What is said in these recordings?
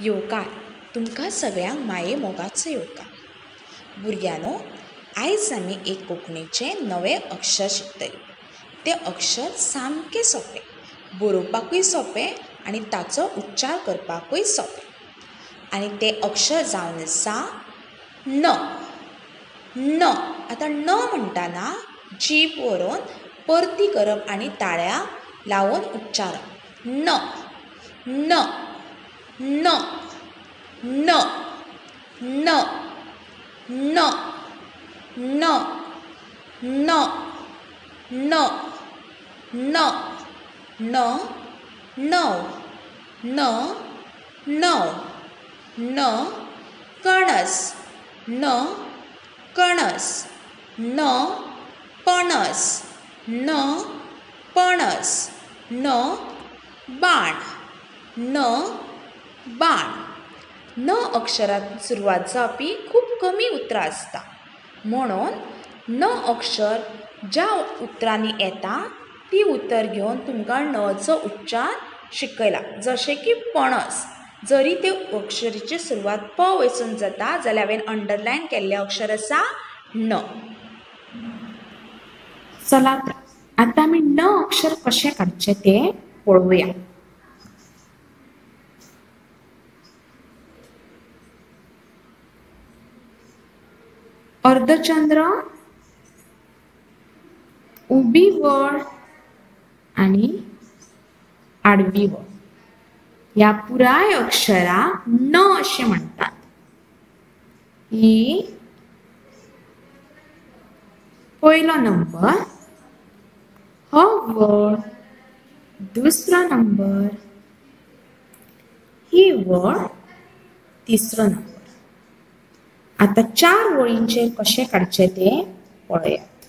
येवकार तुमकां सगळ्यांक माये मोगाचो येवकार. भुरग्यांनो, आयज आमी एक कोंकणीचें नवें अक्षर शिकतलीं. तें अक्षर सामकें सोंपें, बरोवपाकूय सोंपें आनी ताचो उच्चार करपाकूय सोंपें. आनी तें अक्षर जावन आसा न. न. आतां न म्हणटाना जीब व्हरून परती करप आनी ताळ्या लावन उच्चारप. न. न. न. न. न. न. न. न. न. न. न. णव. न. णव. न. कणस. न. कणस. न. पणस. न. पणस. न. बाण. न. बाण. न अक्षरांत सुरवात जावपी खूब कमी उतरां आसता. म्हणून न अक्षर ज्या उतरांनी येता ती उतर घेवन तुमकां नचो उच्चार शिकयला. जशें की पणस. जरी ते अक्षराची सुरवात प वयसून जाता जाल्यार हांवें अंडरलायन केल्लें अक्षर आसा न. चला आतां आमी न अक्षर कशें काडचें तें पळोवया. अर्धचंद्र, उबी वळ आनी आडवी वळ ह्या पुराय अक्षराक न अशें म्हणटात. ही पयलो नंबर, हो वळ दुसरो नंबर, ही वळ तिसरो नंबर. आता 4 वळींचेर कशें काडचें तें पळयात.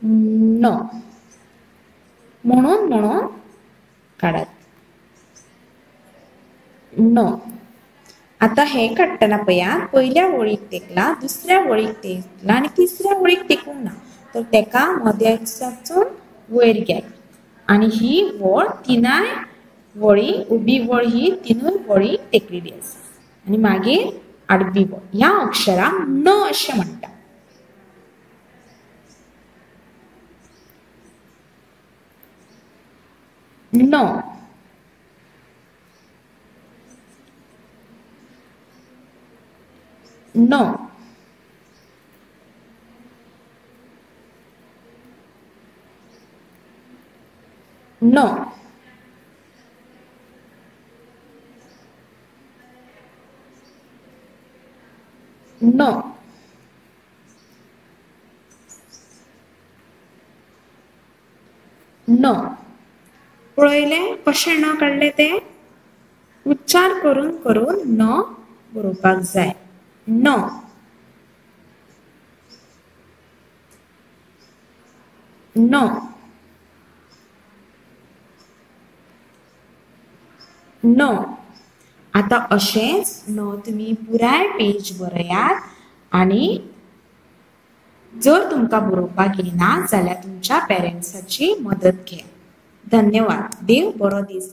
न म्हणून काडात. न. आता हे काडटना पळयात पयल्या वळीक तेकला, दुसऱ्या वळीक तेकला आनी तिसऱ्या वळीक तेकूंक ना. तर तेका मध्याच्यान वयर घ्यात आनी ही वळ तिनाय वळी, उबी वळ ही तिनूय वळी तेकलेली आसा. आनी मागीर आडवी वळ. ह्या अक्षराक न अशें म्हणटा. न. न. न. न. न. पळयलें कशें न काडलें तें? उच्चार करून करून न बरोवपाक जाय. न. न. न. आता अशेंच न तुमी पुराय पेज बरयात आनी जर तुमकां बरोवपाक येना जाल्यार तुमच्या पेरेंट्साची मदत घेयात. धन्यवाद. देव बरो दीस